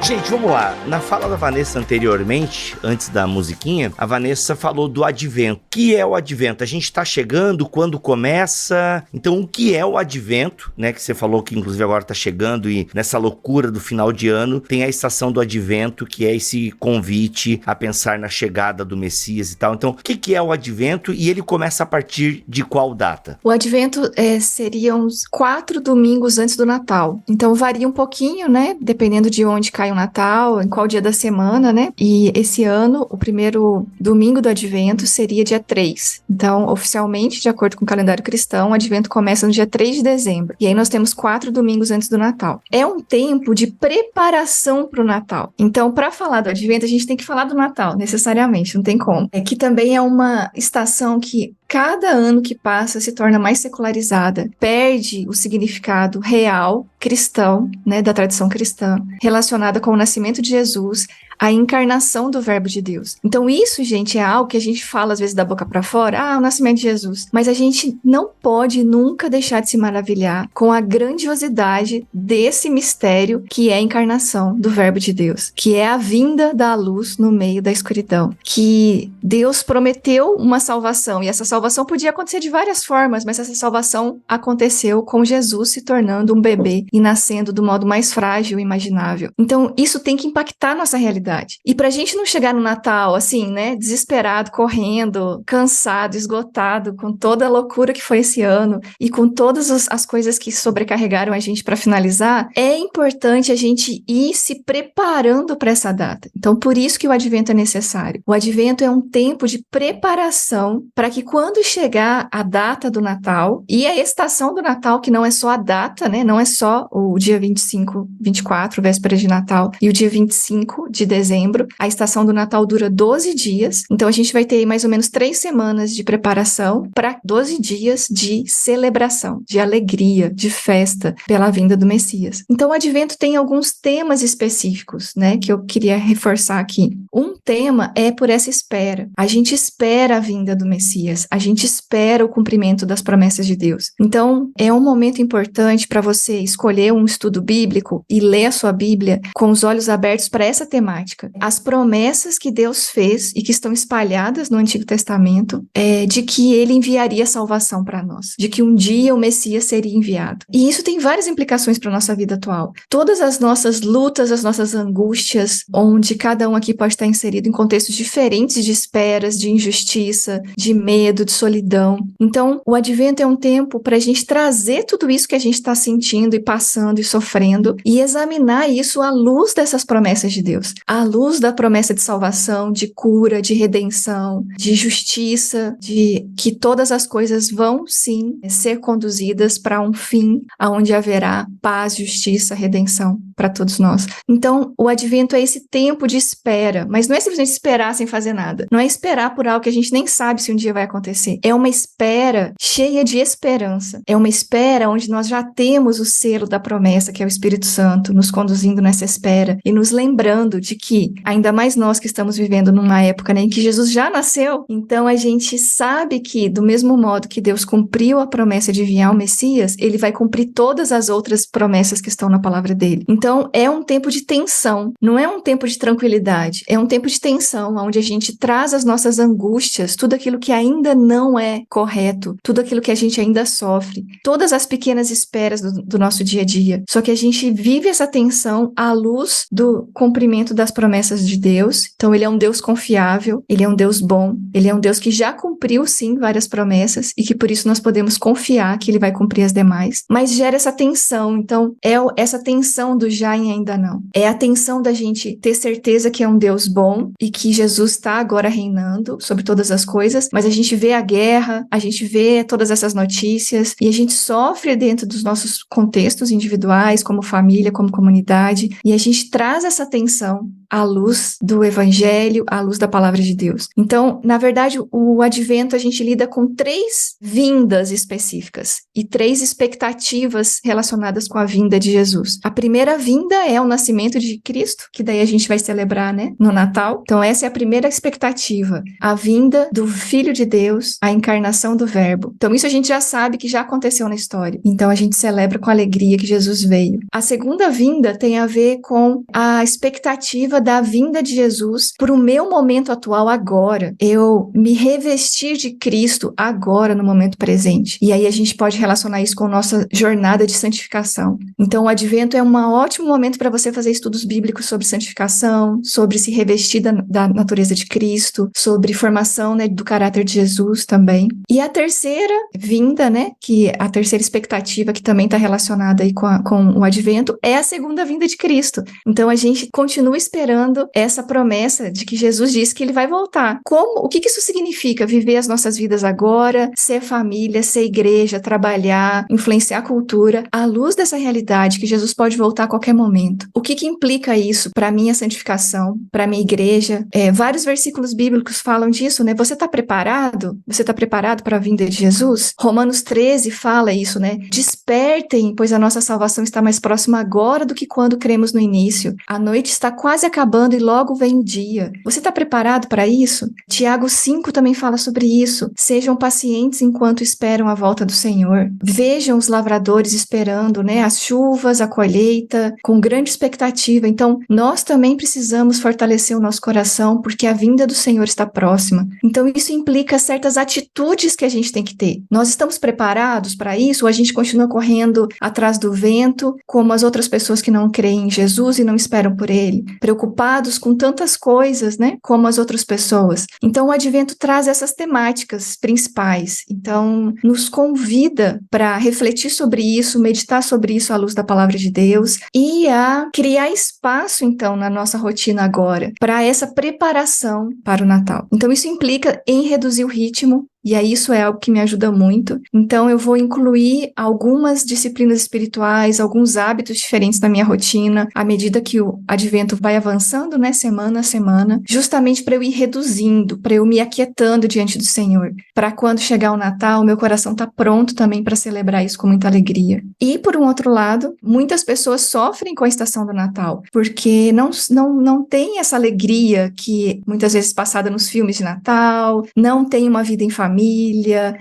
Gente, vamos lá. Na fala da Vanessa anteriormente, antes da musiquinha, a Vanessa falou do advento. O que é o advento? A gente tá chegando, quando começa? Então, o que é o advento, né? Que você falou que inclusive agora tá chegando e nessa loucura do final de ano, tem a estação do advento, que é esse convite a pensar na chegada do Messias e tal. Então, o que é o advento e ele começa a partir de qual data? O advento seriam uns 4 domingos antes do Natal. Então, varia um pouquinho, né? Dependendo de onde cai o Natal, em qual dia da semana, né? E esse ano, o primeiro domingo do Advento seria dia 3. Então, oficialmente, de acordo com o calendário cristão, o Advento começa no dia 3 de dezembro. E aí nós temos 4 domingos antes do Natal. É um tempo de preparação para o Natal. Então, para falar do Advento, a gente tem que falar do Natal, necessariamente, não tem como. É que também é uma estação que cada ano que passa se torna mais secularizada, perde o significado real cristão, né, da tradição cristã, relacionada com o nascimento de Jesus, a encarnação do Verbo de Deus. Então isso, gente, é algo que a gente fala às vezes da boca para fora, o nascimento de Jesus, mas a gente não pode nunca deixar de se maravilhar com a grandiosidade desse mistério que é a encarnação do Verbo de Deus, que é a vinda da luz no meio da escuridão, que Deus prometeu uma salvação, e essa salvação podia acontecer de várias formas, mas essa salvação aconteceu com Jesus se tornando um bebê e nascendo do modo mais frágil imaginável. Então isso tem que impactar nossa realidade. E pra gente não chegar no Natal, assim, né, desesperado, correndo, cansado, esgotado, com toda a loucura que foi esse ano e com todas as coisas que sobrecarregaram a gente pra finalizar, é importante a gente ir se preparando para essa data. Então, por isso que o Advento é necessário. O Advento é um tempo de preparação para que quando chegar a data do Natal e a estação do Natal, que não é só a data, né, não é só o dia 25, 24, véspera de Natal, e o dia 25 de dezembro. A estação do Natal dura 12 dias, então a gente vai ter mais ou menos 3 semanas de preparação para 12 dias de celebração, de alegria, de festa pela vinda do Messias. Então o Advento tem alguns temas específicos, né, que eu queria reforçar aqui. Um tema é por essa espera. A gente espera a vinda do Messias, a gente espera o cumprimento das promessas de Deus. Então é um momento importante para você escolher um estudo bíblico e ler a sua Bíblia com os olhos abertos para essa temática. As promessas que Deus fez e que estão espalhadas no Antigo Testamento de que ele enviaria salvação para nós, de que um dia o Messias seria enviado. E isso tem várias implicações para a nossa vida atual. Todas as nossas lutas, as nossas angústias, onde cada um aqui pode estar inserido em contextos diferentes de esperas, de injustiça, de medo, de solidão. Então, o Advento é um tempo para a gente trazer tudo isso que a gente está sentindo e passando e sofrendo e examinar isso à luz dessas promessas de Deus, à luz da promessa de salvação, de cura, de redenção, de justiça, de que todas as coisas vão sim ser conduzidas para um fim onde haverá paz, justiça, redenção para todos nós. Então, o Advento é esse tempo de espera, mas não é simplesmente esperar sem fazer nada. Não é esperar por algo que a gente nem sabe se um dia vai acontecer. É uma espera cheia de esperança. É uma espera onde nós já temos o selo da promessa, que é o Espírito Santo, nos conduzindo nessa espera e nos lembrando de que, ainda mais nós que estamos vivendo numa época, né, em que Jesus já nasceu, então a gente sabe que, do mesmo modo que Deus cumpriu a promessa de enviar o Messias, ele vai cumprir todas as outras promessas que estão na palavra dele. Então, é um tempo de tensão, não é um tempo de tranquilidade, é um tempo de tensão, onde a gente traz as nossas angústias, tudo aquilo que ainda não é correto, tudo aquilo que a gente ainda sofre, todas as pequenas esperas do nosso dia a dia. Só que a gente vive essa tensão à luz do cumprimento das promessas de Deus. Então, ele é um Deus confiável, ele é um Deus bom, ele é um Deus que já cumpriu, sim, várias promessas e que por isso nós podemos confiar que ele vai cumprir as demais, mas gera essa tensão. Então, é essa tensão do já e ainda não. É a tensão da gente ter certeza que é um Deus bom e que Jesus está agora reinando sobre todas as coisas, mas a gente vê a guerra, a gente vê todas essas notícias e a gente sofre dentro dos nossos contextos individuais, como família, como comunidade, e a gente traz essa tensão à luz do Evangelho, à luz da palavra de Deus. Então, na verdade, o advento a gente lida com 3 vindas específicas e 3 expectativas relacionadas com a vinda de Jesus. A primeira vinda é o nascimento de Cristo, que daí a gente vai celebrar, né, no Natal. Então, essa é a primeira expectativa, a vinda do Filho de Deus, a encarnação do Verbo. Então, isso a gente já sabe que já aconteceu na história. Então, a gente celebra com alegria que Jesus veio. A segunda vinda tem a ver com a expectativa da vinda de Jesus para o meu momento atual agora. Eu me revestir de Cristo agora, no momento presente. E aí a gente pode relacionar isso com nossa jornada de santificação. Então, o advento é um ótimo momento para você fazer estudos bíblicos sobre santificação, sobre se revestir da natureza de Cristo, sobre formação, né, do caráter de Jesus também. E a terceira vinda, né, que a terceira expectativa que também está relacionada aí com o advento, é a segunda vinda de Cristo. Então, a gente continua esperando essa promessa de que Jesus disse que ele vai voltar. O que isso significa? Viver as nossas vidas agora, ser família, ser igreja, trabalhar, influenciar a cultura, à luz dessa realidade que Jesus pode voltar a qualquer momento. O que implica isso para a minha santificação, para a minha igreja? Vários versículos bíblicos falam disso, né? Você está preparado? Você está preparado para a vinda de Jesus? Romanos 13 fala isso, né? Despertem, pois a nossa salvação está mais próxima agora do que quando cremos no início. A noite está quase acabando e logo vem o dia. Você está preparado para isso? Tiago 5 também fala sobre isso. Sejam pacientes enquanto esperam a volta do Senhor. Vejam os lavradores esperando, né? As chuvas, a colheita, com grande expectativa. Então, nós também precisamos fortalecer o nosso coração, porque a vinda do Senhor está próxima. Então, isso implica certas atitudes que a gente tem que ter. Nós estamos preparados para isso ou a gente continua correndo atrás do vento, como as outras pessoas que não creem em Jesus e não esperam por Ele? Preocupados com tantas coisas, né? Como as outras pessoas. Então, o advento traz essas temáticas principais. Então, nos convida para refletir sobre isso, meditar sobre isso à luz da palavra de Deus e a criar espaço, então, na nossa rotina agora, para essa preparação para o Natal. Então, isso implica em reduzir o ritmo, e aí isso é algo que me ajuda muito. Então, eu vou incluir algumas disciplinas espirituais, alguns hábitos diferentes na minha rotina, à medida que o advento vai avançando, né, semana a semana, justamente para eu ir reduzindo, para eu me aquietando diante do Senhor. Para quando chegar o Natal, meu coração está pronto também para celebrar isso com muita alegria. E, por um outro lado, muitas pessoas sofrem com a estação do Natal, porque não tem essa alegria que muitas vezes passada nos filmes de Natal, não tem uma vida em família,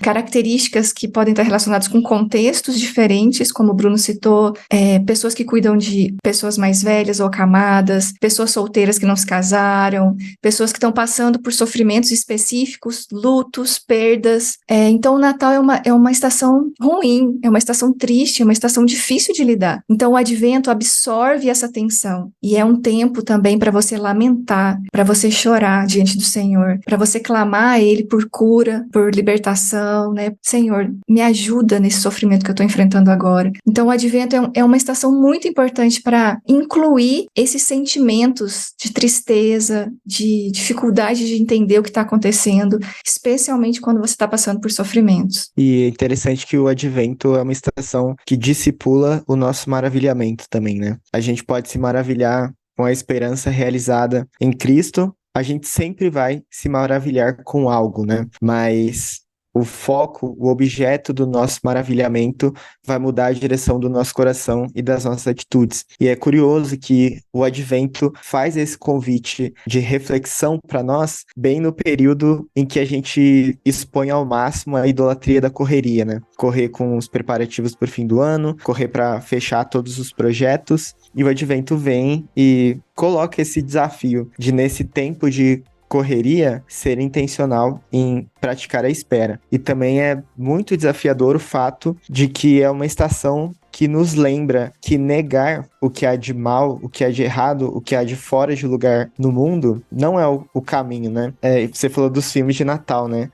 características que podem estar relacionadas com contextos diferentes, como o Bruno citou, pessoas que cuidam de pessoas mais velhas ou acamadas, pessoas solteiras que não se casaram, pessoas que estão passando por sofrimentos específicos, lutos, perdas. Então, o Natal é uma estação ruim, é uma estação triste, é uma estação difícil de lidar. Então, o advento absorve essa tensão e é um tempo também para você lamentar, para você chorar diante do Senhor, para você clamar a Ele por cura, por libertação, né? Senhor, me ajuda nesse sofrimento que eu estou enfrentando agora. Então, o advento é uma estação muito importante para incluir esses sentimentos de tristeza, de dificuldade de entender o que está acontecendo, especialmente quando você está passando por sofrimentos. E é interessante que o advento é uma estação que discipula o nosso maravilhamento também, né? A gente pode se maravilhar com a esperança realizada em Cristo. A gente sempre vai se maravilhar com algo, né? Mas o foco, o objeto do nosso maravilhamento vai mudar a direção do nosso coração e das nossas atitudes. E é curioso que o advento faz esse convite de reflexão para nós bem no período em que a gente expõe ao máximo a idolatria da correria, né? Correr com os preparativos para o fim do ano, correr para fechar todos os projetos. E o advento vem e coloca esse desafio de, nesse tempo de correria, ser intencional em praticar a espera. E também é muito desafiador o fato de que é uma estação que nos lembra que negar o que há de mal, o que há de errado, o que há de fora de lugar no mundo, não é o caminho, né? Você falou dos filmes de Natal, né?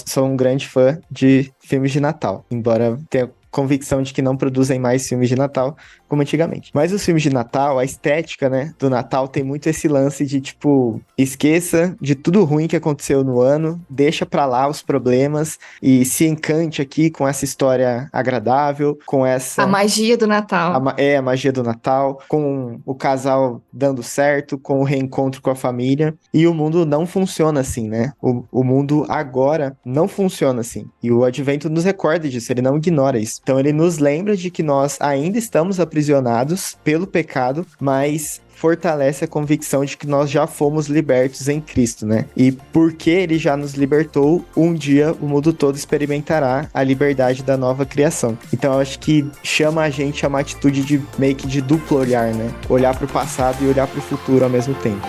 Sou um grande fã de filmes de Natal, embora tenha convicção de que não produzem mais filmes de Natal como antigamente. Mas os filmes de Natal, a estética, né, do Natal tem muito esse lance de, tipo, esqueça de tudo ruim que aconteceu no ano, deixa pra lá os problemas e se encante aqui com essa história agradável, com essa... A magia do Natal. a magia do Natal, com o casal dando certo, com o reencontro com a família. E o mundo não funciona assim, né? O mundo agora não funciona assim. E o Advento nos recorda disso, ele não ignora isso. Então ele nos lembra de que nós ainda estamos aprisionados pelo pecado, mas fortalece a convicção de que nós já fomos libertos em Cristo, né? E porque ele já nos libertou, um dia o mundo todo experimentará a liberdade da nova criação. Então eu acho que chama a gente a uma atitude de meio que de duplo olhar, né? Olhar para o passado e olhar para o futuro ao mesmo tempo.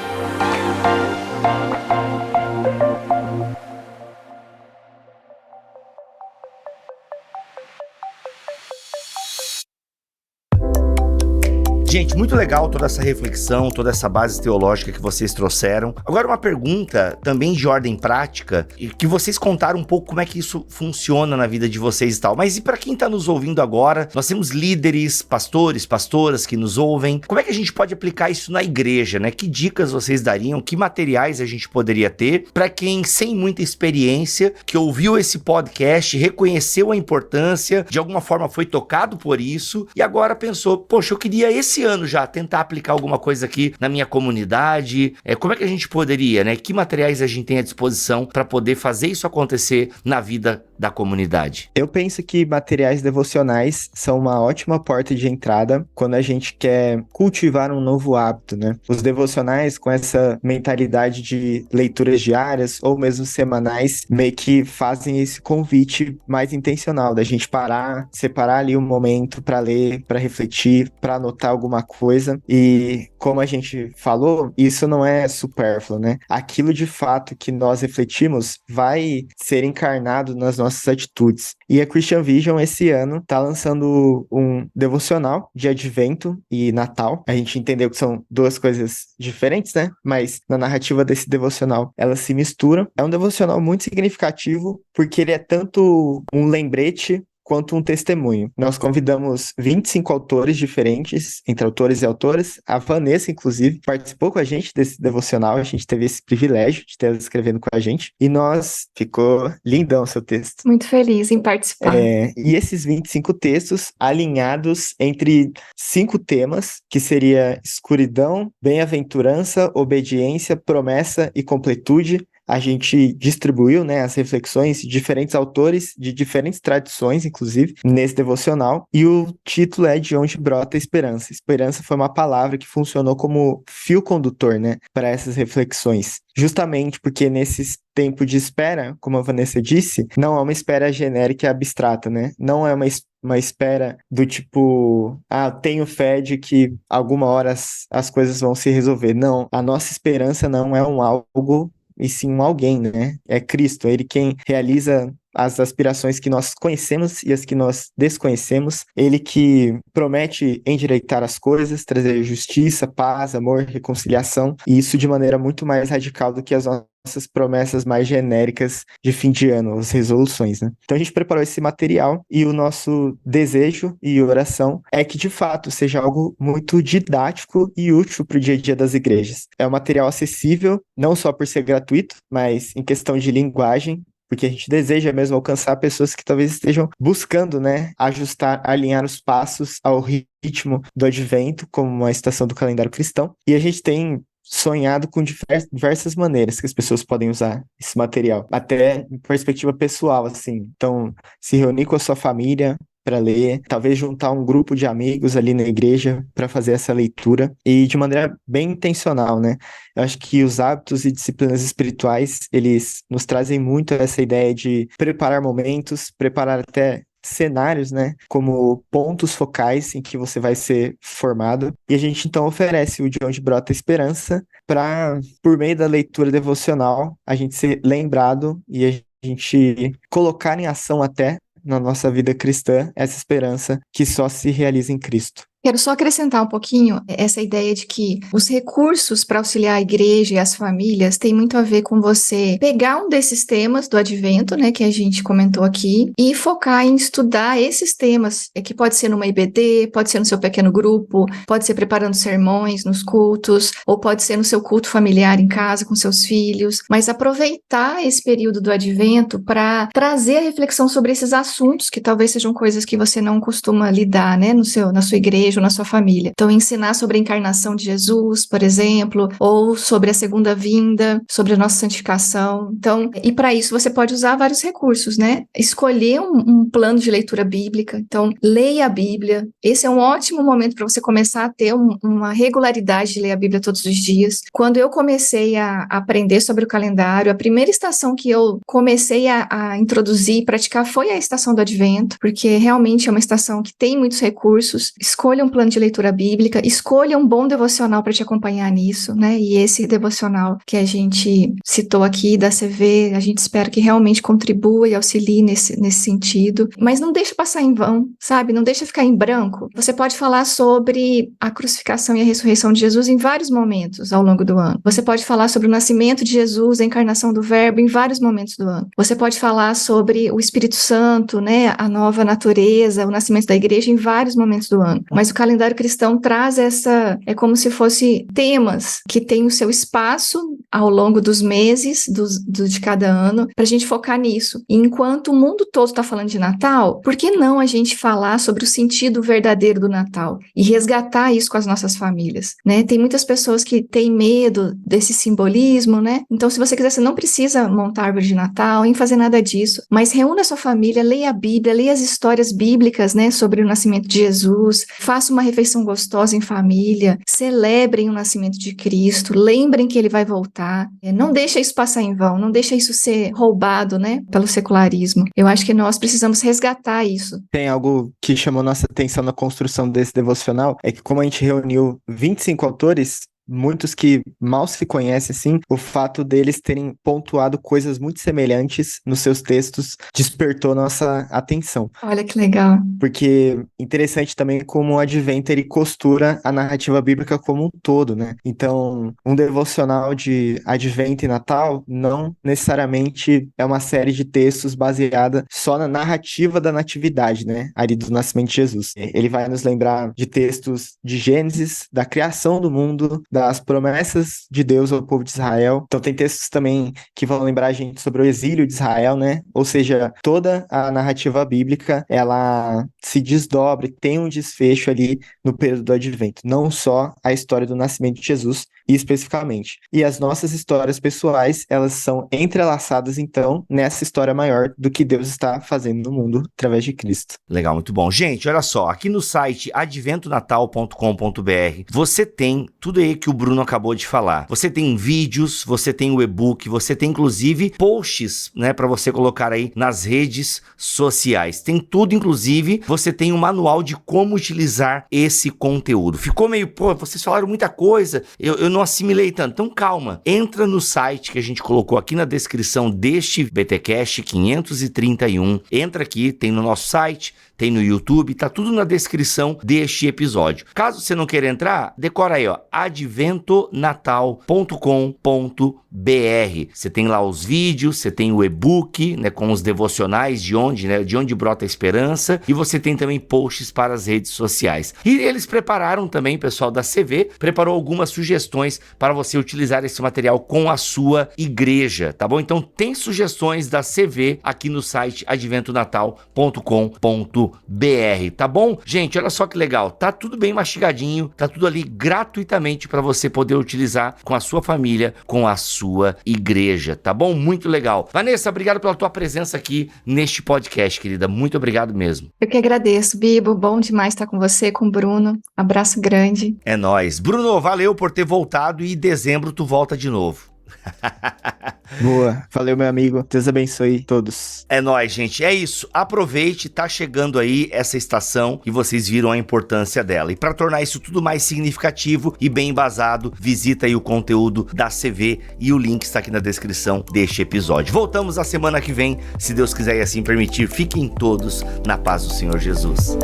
Gente, muito legal toda essa reflexão, toda essa base teológica que vocês trouxeram. Agora uma pergunta também de ordem prática, e que vocês contaram um pouco como é que isso funciona na vida de vocês e tal. Mas e para quem tá nos ouvindo agora, nós temos líderes, pastores, pastoras que nos ouvem. Como é que a gente pode aplicar isso na igreja, né? Que dicas vocês dariam? Que materiais a gente poderia ter para quem sem muita experiência, que ouviu esse podcast, reconheceu a importância, de alguma forma foi tocado por isso e agora pensou, poxa, eu queria esse ano já tentar aplicar alguma coisa aqui na minha comunidade. Como é que a gente poderia, né? Que materiais a gente tem à disposição para poder fazer isso acontecer na vida da comunidade? Eu penso que materiais devocionais são uma ótima porta de entrada quando a gente quer cultivar um novo hábito, né? Os devocionais com essa mentalidade de leituras diárias ou mesmo semanais meio que fazem esse convite mais intencional da gente parar, separar ali um momento para ler, para refletir, para anotar alguma coisa. E como a gente falou, isso não é supérfluo, né? Aquilo de fato que nós refletimos vai ser encarnado nas nossas atitudes. E a Christian Vision esse ano tá lançando um devocional de Advento e Natal. A gente entendeu que são duas coisas diferentes, né? Mas na narrativa desse devocional elas se misturam. É um devocional muito significativo porque ele é tanto um lembrete quanto um testemunho. Nós convidamos 25 autores diferentes, entre autores e autoras. A Vanessa, inclusive, participou com a gente desse devocional. A gente teve esse privilégio de ter ela escrevendo com a gente. E ficou lindão o seu texto. Muito feliz em participar. E esses 25 textos alinhados entre 5 temas, que seria escuridão, bem-aventurança, obediência, promessa e completude. A gente distribuiu, né, as reflexões de diferentes autores, de diferentes tradições, inclusive, nesse devocional. E o título é De Onde Brota a Esperança. Esperança foi uma palavra que funcionou como fio condutor, né, para essas reflexões. Justamente porque nesse tempo de espera, como a Vanessa disse, não é uma espera genérica e abstrata, né? Não é uma espera do tipo, tenho fé de que alguma hora as coisas vão se resolver. Não, a nossa esperança não é um algo, e sim um alguém, né? É Cristo, é Ele quem realiza as aspirações que nós conhecemos e as que nós desconhecemos. Ele que promete endireitar as coisas, trazer justiça, paz, amor, reconciliação, e isso de maneira muito mais radical do que as nossas promessas mais genéricas de fim de ano, as resoluções, né? Então a gente preparou esse material e o nosso desejo e oração é que de fato seja algo muito didático e útil para o dia a dia das igrejas. É um material acessível, não só por ser gratuito, mas em questão de linguagem, porque a gente deseja mesmo alcançar pessoas que talvez estejam buscando, né, ajustar, alinhar os passos ao ritmo do Advento, como uma estação do calendário cristão. E a gente tem sonhado com diversas maneiras que as pessoas podem usar esse material, até em perspectiva pessoal, assim. Então, se reunir com a sua família para ler, talvez juntar um grupo de amigos ali na igreja para fazer essa leitura e de maneira bem intencional, né? Eu acho que os hábitos e disciplinas espirituais, eles nos trazem muito essa ideia de preparar momentos, preparar até cenários, né, como pontos focais em que você vai ser formado. E a gente então oferece o De Onde Brota a Esperança para, por meio da leitura devocional, a gente ser lembrado e a gente colocar em ação até na nossa vida cristã essa esperança que só se realiza em Cristo. Quero só acrescentar um pouquinho essa ideia de que os recursos para auxiliar a igreja e as famílias tem muito a ver com você pegar um desses temas do advento, né, que a gente comentou aqui, e focar em estudar esses temas, que pode ser numa IBD, pode ser no seu pequeno grupo, pode ser preparando sermões nos cultos, ou pode ser no seu culto familiar em casa com seus filhos, mas aproveitar esse período do advento para trazer a reflexão sobre esses assuntos que talvez sejam coisas que você não costuma lidar, né, na sua igreja, ou na sua família. Então, ensinar sobre a encarnação de Jesus, por exemplo, ou sobre a segunda vinda, sobre a nossa santificação. Então, e para isso você pode usar vários recursos, né? Escolher um plano de leitura bíblica. Então, leia a Bíblia. Esse é um ótimo momento para você começar a ter uma regularidade de ler a Bíblia todos os dias. Quando eu comecei a aprender sobre o calendário, a primeira estação que eu comecei a introduzir e praticar foi a estação do Advento, porque realmente é uma estação que tem muitos recursos. Escolha um plano de leitura bíblica, escolha um bom devocional para te acompanhar nisso, né? E esse devocional que a gente citou aqui da CV, a gente espera que realmente contribua e auxilie nesse sentido. Mas não deixa passar em vão, sabe? Não deixa ficar em branco. Você pode falar sobre a crucificação e a ressurreição de Jesus em vários momentos ao longo do ano. Você pode falar sobre o nascimento de Jesus, a encarnação do Verbo em vários momentos do ano. Você pode falar sobre o Espírito Santo, né? A nova natureza, o nascimento da igreja em vários momentos do ano. Mas o calendário cristão traz é como se fosse temas que têm o seu espaço ao longo dos meses de cada ano, para a gente focar nisso. E enquanto o mundo todo está falando de Natal, por que não a gente falar sobre o sentido verdadeiro do Natal e resgatar isso com as nossas famílias, né? Tem muitas pessoas que têm medo desse simbolismo, né? Então, se você quiser, você não precisa montar árvore de Natal, nem fazer nada disso, mas reúna a sua família, leia a Bíblia, leia as histórias bíblicas, né, sobre o nascimento de Jesus, faça uma refeição gostosa em família, celebrem o nascimento de Cristo, lembrem que ele vai voltar, não deixa isso passar em vão, não deixa isso ser roubado, né, pelo secularismo. Eu acho que nós precisamos resgatar isso. Tem algo que chamou nossa atenção na construção desse devocional, é que como a gente reuniu 25 autores, muitos que mal se conhecem, assim, o fato deles terem pontuado coisas muito semelhantes nos seus textos despertou nossa atenção. Olha que legal. Porque interessante também como o Advento ele costura a narrativa bíblica como um todo, né? Então, um devocional de Advento e Natal não necessariamente é uma série de textos baseada só na narrativa da natividade, né? Ali do nascimento de Jesus. Ele vai nos lembrar de textos de Gênesis, da criação do mundo, das promessas de Deus ao povo de Israel. Então tem textos também que vão lembrar a gente sobre o exílio de Israel, né? Ou seja, toda a narrativa bíblica, ela se desdobra e tem um desfecho ali no período do Advento. Não só a história do nascimento de Jesus, especificamente. E as nossas histórias pessoais, elas são entrelaçadas, então, nessa história maior do que Deus está fazendo no mundo através de Cristo. Legal, muito bom. Gente, olha só, aqui no site adventonatal.com.br, você tem tudo aí que o Bruno acabou de falar. Você tem vídeos, você tem o e-book, você tem inclusive posts, né, para você colocar aí nas redes sociais. Tem tudo, inclusive, você tem um manual de como utilizar esse conteúdo. Ficou meio, vocês falaram muita coisa, eu não assimilei tanto. Então calma, entra no site que a gente colocou aqui na descrição deste BTcast 531, entra aqui, tem no nosso site, tem no YouTube, tá tudo na descrição deste episódio. Caso você não queira entrar, decora aí, ó, adventonatal.com.br. Você tem lá os vídeos, você tem o e-book, né, com os devocionais de onde brota a esperança, e você tem também posts para as redes sociais. E eles prepararam também, pessoal da CV, preparou algumas sugestões para você utilizar esse material com a sua igreja, tá bom? Então tem sugestões da CV aqui no site adventonatal.com.br, tá bom? Gente, olha só que legal, tá tudo bem mastigadinho, tá tudo ali gratuitamente para você poder utilizar com a sua família, com a sua igreja, tá bom? Muito legal. Vanessa, obrigado pela tua presença aqui neste podcast, querida, muito obrigado mesmo. Eu que agradeço, Bibo, bom demais estar com você, com o Bruno, abraço grande. É nóis. Bruno, valeu por ter voltado e em dezembro tu volta de novo. Boa, valeu meu amigo, Deus abençoe todos. É nóis, gente, é isso, aproveite, tá chegando aí essa estação e vocês viram a importância dela. E para tornar isso tudo mais significativo e bem embasado, visita aí o conteúdo da CV e o link está aqui na descrição deste episódio. Voltamos a semana que vem, se Deus quiser e assim permitir. Fiquem todos na paz do Senhor Jesus.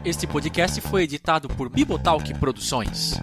Este podcast foi editado por Bibotalk Produções.